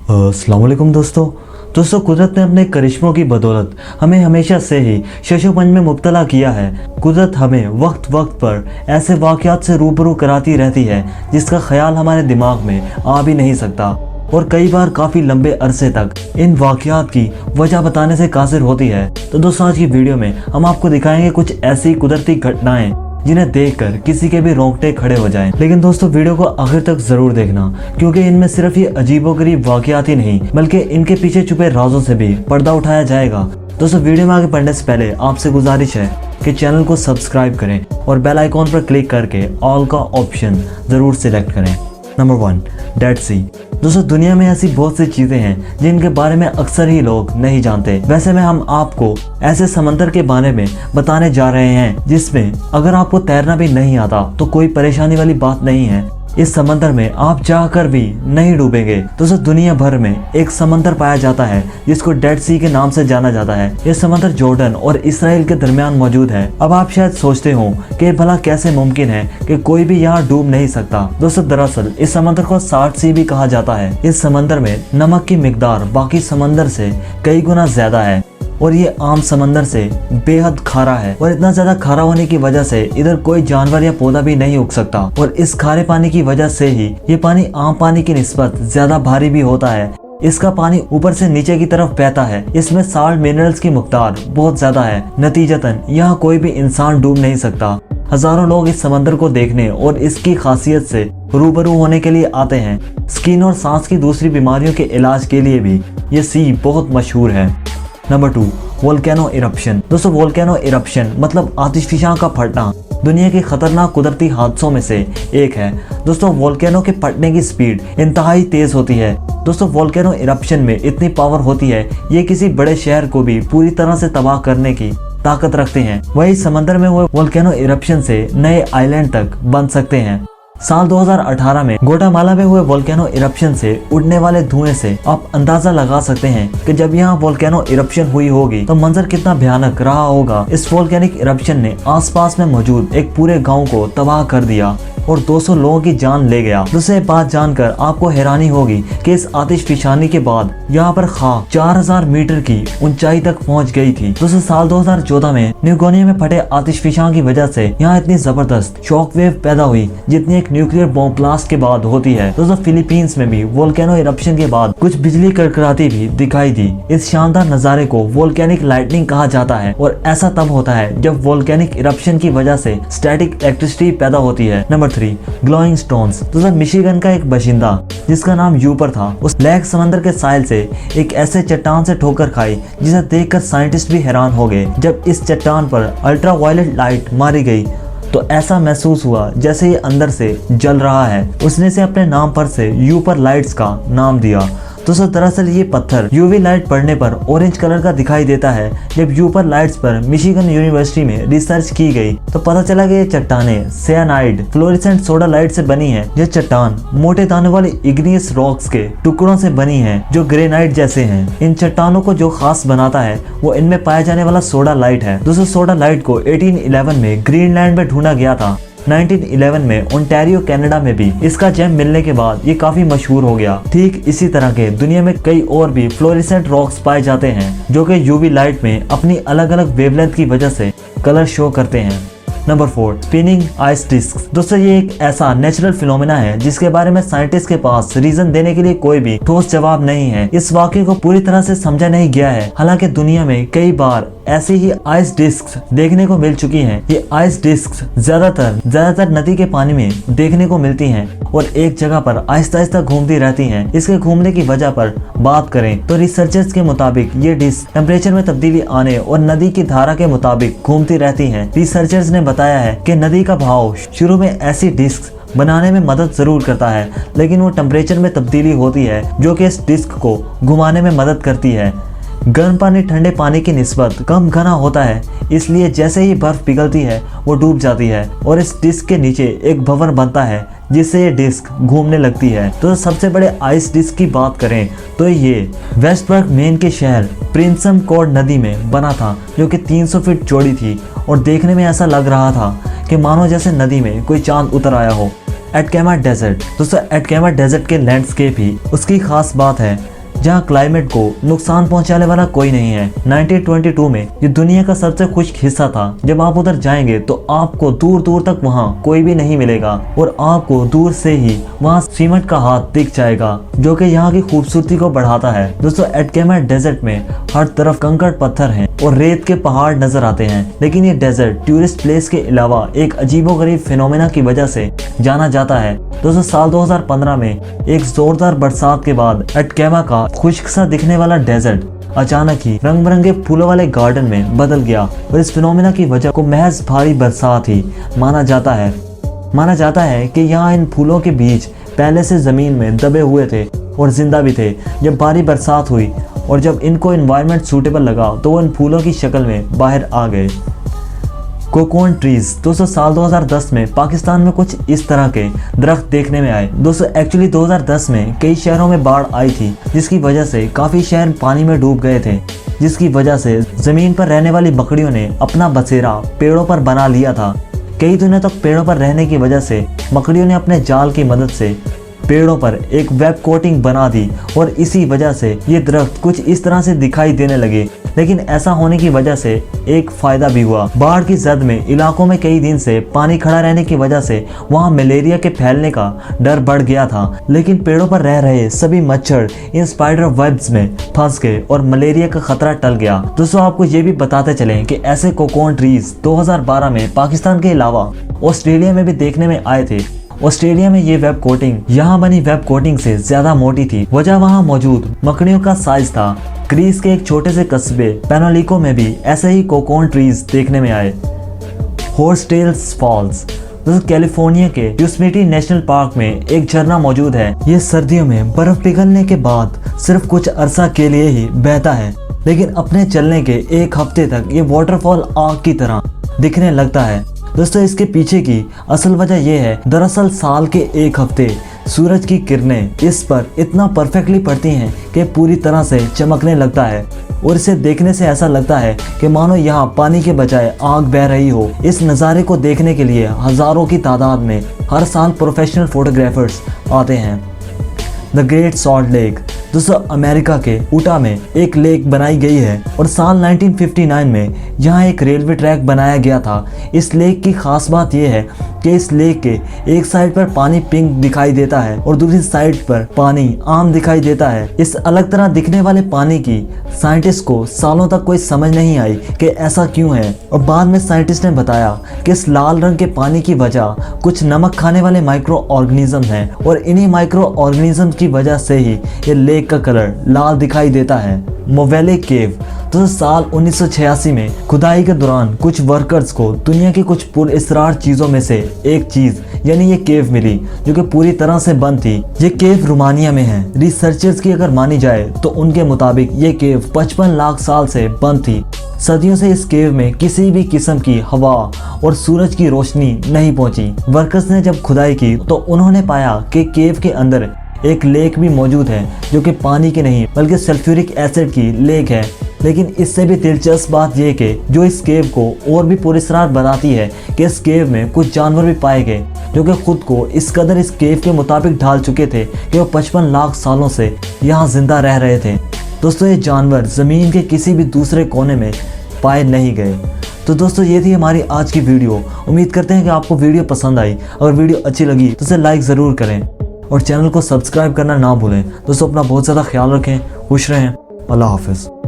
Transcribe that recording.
अस्सलाम वालेकुम दोस्तों कुदरत ने अपने करिश्मों की बदौलत हमें हमेशा से ही शशोपंज में मुब्तला किया है। कुदरत हमें वक्त वक्त पर ऐसे वाक़यात से रूबरू कराती रहती है जिसका ख्याल हमारे दिमाग में आ भी नहीं सकता, और कई बार काफ़ी लंबे अरसे तक इन वाक़यात की वजह बताने से कासिर होती है। तो दोस्तों आज की वीडियो में हम आपको दिखाएंगे कुछ ऐसी कुदरती घटनाएं जिन्हें देखकर किसी के भी रोंगटे खड़े हो जाएं। लेकिन दोस्तों वीडियो को आखिर तक जरूर देखना, क्योंकि इनमें सिर्फ ये अजीबोगरीब वाक़यात ही नहीं बल्कि इनके पीछे छुपे राजों से भी पर्दा उठाया जाएगा। दोस्तों वीडियो में आगे बढ़ने से पहले आपसे गुजारिश है कि चैनल को सब्सक्राइब करें और बेल आइकॉन पर क्लिक करके ऑल का ऑप्शन ज़रूर सिलेक्ट करें। नंबर 1, डेड सी। दोस्तों दुनिया में ऐसी बहुत सी चीज़ें हैं जिनके बारे में अक्सर ही लोग नहीं जानते। वैसे में हम आपको ऐसे समंदर के बारे में बताने जा रहे हैं जिसमें अगर आपको तैरना भी नहीं आता तो कोई परेशानी वाली बात नहीं है। इस समंदर में आप चाहकर भी नहीं डूबेंगे। दोस्तों दुनिया भर में एक समंदर पाया जाता है जिसको डेड सी के नाम से जाना जाता है। यह समंदर जॉर्डन और इसराइल के दरमियान मौजूद है। अब आप शायद सोचते हो कि भला कैसे मुमकिन है कि कोई भी यहाँ डूब नहीं सकता। दोस्तों दरअसल इस समंदर को साल्ट सी भी कहा जाता है। इस समंदर में नमक की मिकदार बाकी समंदर से कई गुना ज्यादा है और ये आम समंदर से बेहद खारा है, और इतना ज्यादा खारा होने की वजह से इधर कोई जानवर या पौधा भी नहीं उग सकता। और इस खारे पानी की वजह से ही ये पानी आम पानी की निस्बत ज्यादा भारी भी होता है। इसका पानी ऊपर से नीचे की तरफ बहता है। इसमें साल्ट मिनरल्स की मिकदार बहुत ज्यादा है। नतीजतन यहाँ कोई भी इंसान डूब नहीं सकता। हजारों लोग इस समंदर को देखने और इसकी खासियत से रूबरू होने के लिए आते हैं। स्किन और सांस की दूसरी बीमारियों के इलाज के लिए भी ये सी बहुत मशहूर है। Number 2, volcano eruption. दोस्तों वोल्केनो इरप्शन मतलब आतिशफिशां का फटना दुनिया के खतरनाक कुदरती हादसों में से एक है। दोस्तों वोल्केनो के फटने की स्पीड इंतहाई तेज होती है। दोस्तों वोल्केनो इरप्शन में इतनी पावर होती है ये किसी बड़े शहर को भी पूरी तरह से तबाह करने की ताकत रखते हैं। वही समंदर में हुए वोल्केनो इरप्शन से नए आइलैंड तक बन सकते हैं। साल 2018 में ग्वाटेमाला में हुए वोल्केनो इरप्शन से उड़ने वाले धुएं से आप अंदाजा लगा सकते हैं कि जब यहाँ वोल्केनो इरप्शन हुई होगी तो मंजर कितना भयानक रहा होगा। इस वोल्केनिक इरप्शन ने आसपास में मौजूद एक पूरे गांव को तबाह कर दिया और 200 लोगों की जान ले गया। दूसरी बात जानकर आपको हैरानी होगी कि इस आतिशफिशानी के बाद यहाँ पर खाक 4000 मीटर की ऊंचाई तक पहुँच गई थी। दोस्तों साल 2014 में न्यूगोनिया में फटे आतिशफिशां की वजह से यहाँ इतनी जबरदस्त शॉक वेव पैदा हुई जितनी एक न्यूक्लियर बॉम्ब ब्लास्ट के बाद होती है। दोस्तों फिलीपींस में भी वोल्केनो इरप्शन के बाद कुछ बिजली कड़कड़ाती भी दिखाई दी। इस शानदार नजारे को वोल्केनिक लाइटनिंग कहा जाता है और ऐसा तब होता है जब वोल्केनिक इरप्शन की वजह से स्टैटिक इलेक्ट्रिसिटी पैदा होती है। Number 3, glowing stones. दोस्तों मिशिगन का एक बाशिंदा जिसका नाम यूपर था, उस ब्लैक समंदर के साहिल से एक ऐसे चट्टान से ठोकर खाई जिसे देखकर साइंटिस्ट भी हैरान हो गए। जब इस चट्टान पर अल्ट्रा वायलेट लाइट मारी गई तो ऐसा महसूस हुआ जैसे ये अंदर से जल रहा है। उसने से अपने नाम पर से यूपर लाइट्स का नाम दिया। दोस्तों दरअसल ये पत्थर यूवी लाइट पड़ने पर ऑरेंज कलर का दिखाई देता है। जब यूपर लाइट्स पर मिशिगन यूनिवर्सिटी में रिसर्च की गई तो पता चला कि ये चट्टानें सियानाइड फ्लोरेसेंट सोडा लाइट से बनी है। यह चट्टान मोटे दाने वाले इग्नियस रॉक्स के टुकड़ों से बनी है जो ग्रेनाइट जैसे हैं। इन चट्टानों को जो खास बनाता है वो इनमें पाया जाने वाला सोडा लाइट है। दोस्तों सोडा लाइट को 1811 में ग्रीनलैंड में ढूंढा गया था। 1911 में ओंटारियो कनाडा में भी इसका जेम मिलने के बाद ये काफी मशहूर हो गया। ठीक इसी तरह के दुनिया में कई और भी फ्लोरेसेंट रॉक्स पाए जाते हैं जो कि यूवी लाइट में अपनी अलग अलग वेवलेंथ की वजह से कलर शो करते हैं। Number 4, spinning ice disc. दोस्तों ये एक ऐसा नेचुरल फिनोमेना है जिसके बारे में साइंटिस्ट के पास रीजन देने के लिए कोई भी ठोस जवाब नहीं है। इस वाक्य को पूरी तरह से समझा नहीं गया है। हालांकि दुनिया में कई बार ऐसी ही आइस डिस्क देखने को मिल चुकी हैं। ये आइस डिस्क ज्यादातर नदी के पानी में देखने को मिलती हैं और एक जगह पर आहिस्ता आहिस्ता घूमती रहती हैं। इसके घूमने की वजह पर बात करें तो रिसर्चर्स के मुताबिक ये डिस्क टेम्परेचर में तब्दीली आने और नदी की धारा के मुताबिक घूमती रहती हैं। रिसर्चर्स ने बताया है कि नदी का बहाव शुरू में ऐसी डिस्क बनाने में मदद जरूर करता है, लेकिन वो टेम्परेचर में तब्दीली होती है जो कि इस डिस्क को घुमाने में मदद करती है। गर्म पानी ठंडे पानी की निस्बत कम घना होता है, इसलिए जैसे ही बर्फ पिघलती है वो डूब जाती है और इस डिस्क के नीचे एक भंवर बनता है जिससे ये डिस्क घूमने लगती है। तो सबसे बड़े आइस डिस्क की बात करें तो ये वेस्टबर्ग मेन के शहर प्रिंसम कॉर्ड नदी में बना था जो कि 300 फीट चौड़ी थी और देखने में ऐसा लग रहा था कि मानो जैसे नदी में कोई चांद उतर आया हो। एटकेमा डेजर्ट। दोस्तों एटकेमा डेजर्ट के लैंडस्केप ही उसकी खास बात है। जहाँ क्लाइमेट को नुकसान पहुंचाने वाला कोई नहीं है। 1922 में ये दुनिया का सबसे खुश्क हिस्सा था। जब आप उधर जाएंगे तो आपको दूर दूर तक वहाँ कोई भी नहीं मिलेगा और आपको दूर से ही वहाँ सीमेंट का हाथ दिख जाएगा, जो कि यहाँ की खूबसूरती को बढ़ाता है। दोस्तों, एटकेमा डेजर्ट में हर तरफ कंकड़ पत्थर हैं और रेत के पहाड़ नजर आते हैं, लेकिन ये डेजर्ट टूरिस्ट प्लेस के अलावा एक अजीबोगरीब फिनोमेना की वजह से जाना जाता है। दोस्तों, साल 2015 में एक जोरदार बरसात के बाद एटकेमा का खुश्क सा दिखने वाला डेजर्ट अचानक ही रंग बिरंगे फूलों वाले गार्डन में बदल गया और इस फिनोमेना की वजह को महज भारी बरसात ही माना जाता है। माना जाता है कि यहाँ इन फूलों के बीज पहले से जमीन में दबे हुए थे और जिंदा भी थे। जब भारी बरसात हुई और जब इनको एनवायरनमेंट सूटेबल लगा तो वो इन फूलों की शक्ल में बाहर आ गए। Cocoon trees. दोस्तों, साल 2010 में पाकिस्तान में कुछ इस तरह के दरख्त देखने में आए। दोस्तों, एक्चुअली 2010 में कई शहरों में बाढ़ आई थी, जिसकी वजह से काफ़ी शहर पानी में डूब गए थे, जिसकी वजह से ज़मीन पर रहने वाली बकरियों ने अपना बसेरा पेड़ों पर बना लिया था। कई दिनों तक पेड़ों पर रहने की वजह से बकरियों ने अपने जाल की मदद से पेड़ों पर एक वेब कोटिंग बना दी और इसी वजह से ये दरख्त कुछ इस तरह से दिखाई देने लगे। लेकिन ऐसा होने की वजह से एक फ़ायदा भी हुआ। बाढ़ की जद में इलाकों में कई दिन से पानी खड़ा रहने की वजह से वहाँ मलेरिया के फैलने का डर बढ़ गया था, लेकिन पेड़ों पर रह रहे सभी मच्छर इन स्पाइडर वेब्स में फंस गए और मलेरिया का खतरा टल गया। दोस्तों, आपको ये भी बताते चलें कि ऐसे कोकोन ट्रीज 2012 में पाकिस्तान के अलावा ऑस्ट्रेलिया में भी देखने में आए थे। ऑस्ट्रेलिया में ये वेब कोटिंग यहाँ बनी वेब कोटिंग से ज्यादा मोटी थी। वजह वहाँ मौजूद मकड़ियों का साइज था। ग्रीस के एक छोटे से कस्बे पेनोलिको में भी ऐसे ही कोकोन ट्रीज देखने में आए। हॉर्सटेल्स फॉल्स। दोस्तों, कैलिफोर्निया के योसेमिटे नेशनल पार्क में एक झरना मौजूद है। ये सर्दियों में बर्फ पिघलने के बाद सिर्फ कुछ अरसा के लिए ही बहता है, लेकिन अपने चलने के एक हफ्ते तक ये वाटरफॉल आग की तरह दिखने लगता है। दोस्तों, इसके पीछे की असल वजह यह है, दरअसल साल के एक हफ्ते सूरज की किरणें इस पर इतना परफेक्टली पड़ती हैं कि पूरी तरह से चमकने लगता है और इसे देखने से ऐसा लगता है कि मानो यहाँ पानी के बजाय आग बह रही हो। इस नज़ारे को देखने के लिए हज़ारों की तादाद में हर साल प्रोफेशनल फोटोग्राफर्स आते हैं। The great salt lake. दोस्तों, अमेरिका के ऊटा में एक लेक बनाई गई है और साल 1959 में यहाँ एक रेलवे ट्रैक बनाया गया था। इस लेक की खास बात यह है कि इस लेक के एक साइड पर पानी पिंक दिखाई देता है और दूसरी साइड पर पानी आम दिखाई देता है। इस अलग तरह दिखने वाले पानी की साइंटिस्ट को सालों तक कोई समझ नहीं आई कि ऐसा क्यों है, और बाद में साइंटिस्ट ने बताया कि इस लाल रंग के पानी की वजह कुछ नमक खाने वाले माइक्रो ऑर्गेनिज्म हैं और इन्हीं माइक्रो ऑर्गेनिज्म की वजह से ही ये लेक का कलर लाल दिखाई देता है। मोवेले केव। तो साल 1986 में खुदाई के दौरान कुछ वर्कर्स को दुनिया की कुछ पुरअसरार चीजों में से एक चीज यानी ये केव मिली, जो कि पूरी तरह से बंद थी। ये केव रोमानिया में है। रिसर्चर्स की अगर मानी जाए तो उनके मुताबिक ये केव 55 लाख साल से बंद थी। सदियों से इस केव में किसी भी किस्म की हवा और सूरज की रोशनी नहीं पहुंची। वर्कर्स ने जब खुदाई की तो उन्होंने पाया कि केव के अंदर एक लेक भी मौजूद है, जो कि पानी की नहीं बल्कि सल्फ्यूरिक एसिड की लेक है। लेकिन इससे भी दिलचस्प बात यह कि जो इस केव को और भी पुरअसरार बनाती है कि इस केव में कुछ जानवर भी पाए गए, जो कि खुद को इस कदर इस केव के मुताबिक ढाल चुके थे कि वो 55 लाख सालों से यहाँ जिंदा रह रहे थे। दोस्तों, ये जानवर ज़मीन के किसी भी दूसरे कोने में पाए नहीं गए। तो दोस्तों, ये थी हमारी आज की वीडियो। उम्मीद करते हैं कि आपको वीडियो पसंद आई। अगर वीडियो अच्छी लगी तो इसे लाइक ज़रूर करें और चैनल को सब्सक्राइब करना ना भूलें। दोस्तों, अपना बहुत ज़्यादा ख्याल रखें, खुश रहें। अल्लाह हाफिज़।